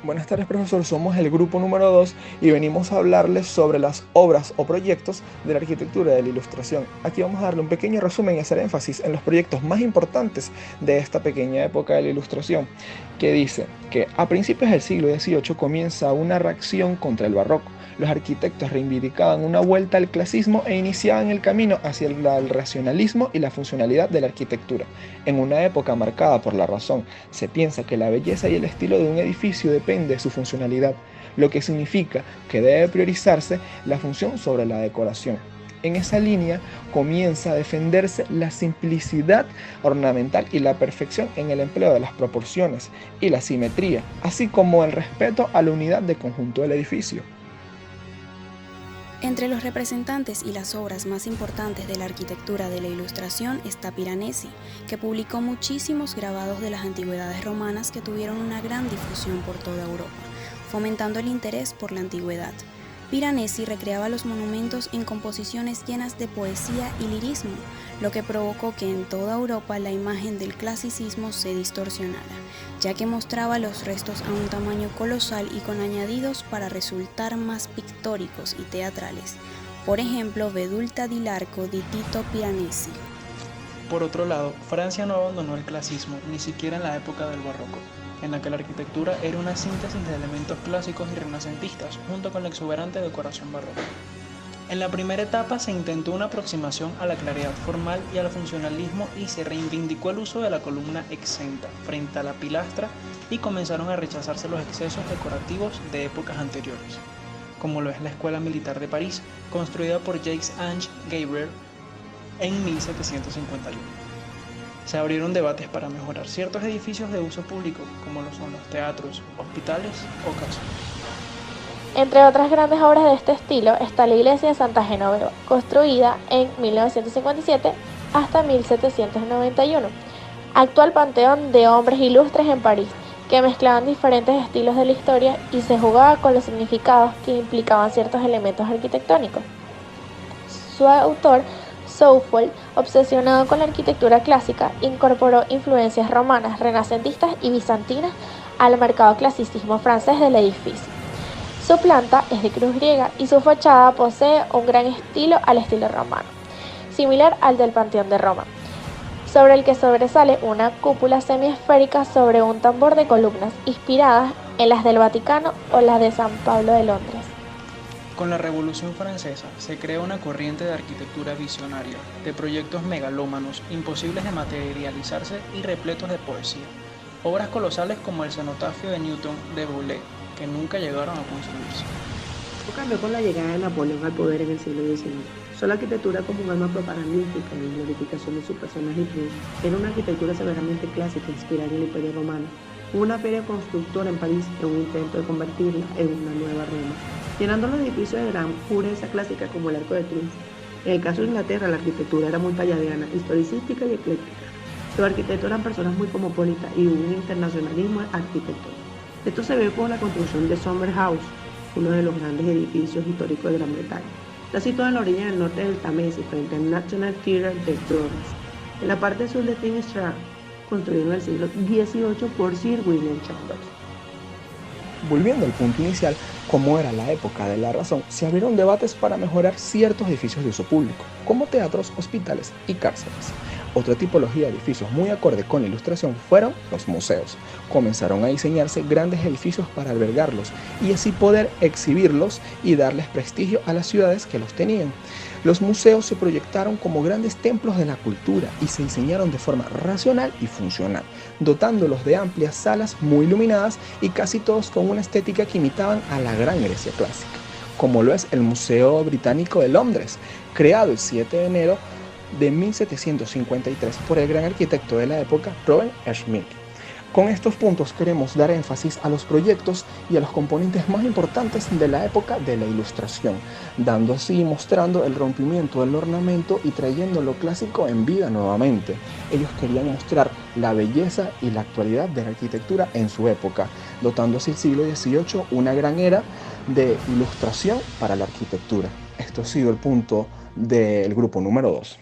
Buenas tardes, profesor. Somos el grupo número 2 y venimos a hablarles sobre las obras o proyectos de la arquitectura de la Ilustración. Aquí vamos a darle un pequeño resumen y hacer énfasis en los proyectos más importantes de esta pequeña época de la Ilustración, que dice que a principios del siglo XVIII comienza una reacción contra el barroco. Los arquitectos reivindicaban una vuelta al clasismo e iniciaban el camino hacia el racionalismo y la funcionalidad de la arquitectura. En una época marcada por la razón, se piensa que la belleza y el estilo de un edificio depende de su funcionalidad, lo que significa que debe priorizarse la función sobre la decoración. En esa línea comienza a defenderse la simplicidad ornamental y la perfección en el empleo de las proporciones y la simetría, así como el respeto a la unidad de conjunto del edificio. Entre los representantes y las obras más importantes de la arquitectura de la Ilustración está Piranesi, que publicó muchísimos grabados de las antigüedades romanas que tuvieron una gran difusión por toda Europa, fomentando el interés por la antigüedad. Piranesi recreaba los monumentos en composiciones llenas de poesía y lirismo, lo que provocó que en toda Europa la imagen del clasicismo se distorsionara, ya que mostraba los restos a un tamaño colosal y con añadidos para resultar más pictóricos y teatrales. Por ejemplo, Vedulta di l'arco di Tito Piranesi. Por otro lado, Francia no abandonó el clasismo, ni siquiera en la época del barroco, en la que la arquitectura era una síntesis de elementos clásicos y renacentistas, junto con la exuberante decoración barroca. En la primera etapa se intentó una aproximación a la claridad formal y al funcionalismo y se reivindicó el uso de la columna exenta frente a la pilastra y comenzaron a rechazarse los excesos decorativos de épocas anteriores, como lo es la Escuela Militar de París, construida por Jacques-Ange Gabriel en 1751. Se abrieron debates para mejorar ciertos edificios de uso público, como lo son los teatros, hospitales o casas. Entre otras grandes obras de este estilo está la iglesia de Santa Genoveva, construida en 1957 hasta 1791, actual panteón de hombres ilustres en París, que mezclaban diferentes estilos de la historia y se jugaba con los significados que implicaban ciertos elementos arquitectónicos. Su autor, Souffle, obsesionado con la arquitectura clásica, incorporó influencias romanas, renacentistas y bizantinas al marcado clasicismo francés del edificio. Su planta es de cruz griega y su fachada posee un gran estilo al estilo romano, similar al del Panteón de Roma, sobre el que sobresale una cúpula semiesférica sobre un tambor de columnas, inspiradas en las del Vaticano o las de San Pablo de Londres. Con la Revolución Francesa se creó una corriente de arquitectura visionaria, de proyectos megalómanos, imposibles de materializarse y repletos de poesía. Obras colosales como el cenotafio de Newton de Boulez, que nunca llegaron a construirse. Esto cambió con la llegada de Napoleón al poder en el siglo XIX. Usó la arquitectura como un arma propagandística y glorificación de su personaje y triunfo. Era una arquitectura severamente clásica inspirada en el Imperio Romano. Hubo una feria constructora en París en un intento de convertirla en una nueva Roma, llenando los edificios de gran pureza clásica como el Arco de Triunfo. En el caso de Inglaterra, la arquitectura era muy palladiana, historicística y ecléctica. Los arquitectos eran personas muy cosmopolitas y hubo un internacionalismo arquitectónico. Esto se ve por la construcción de Somer House, uno de los grandes edificios históricos de Gran Bretaña. Está situado en la orilla del norte del Támesis, frente al National Theatre de Florence. En la parte sur de Thin Strand, construido en el siglo XVIII por Sir William Chambers. Volviendo al punto inicial, como era la época de la razón, se abrieron debates para mejorar ciertos edificios de uso público, como teatros, hospitales y cárceles. Otra tipología de edificios muy acorde con la Ilustración fueron los museos. Comenzaron a diseñarse grandes edificios para albergarlos y así poder exhibirlos y darles prestigio a las ciudades que los tenían. Los museos se proyectaron como grandes templos de la cultura y se diseñaron de forma racional y funcional, dotándolos de amplias salas muy iluminadas y casi todos con una estética que imitaban a la gran Grecia clásica, como lo es el Museo Británico de Londres, creado el 7 de enero de 1753 por el gran arquitecto de la época, Robert Schmidt. Con estos puntos queremos dar énfasis a los proyectos y a los componentes más importantes de la época de la Ilustración, dando así y mostrando el rompimiento del ornamento y trayendo lo clásico en vida nuevamente. Ellos querían mostrar la belleza y la actualidad de la arquitectura en su época, dotando así el siglo XVIII una gran era de ilustración para la arquitectura. Esto ha sido el punto del grupo número 2.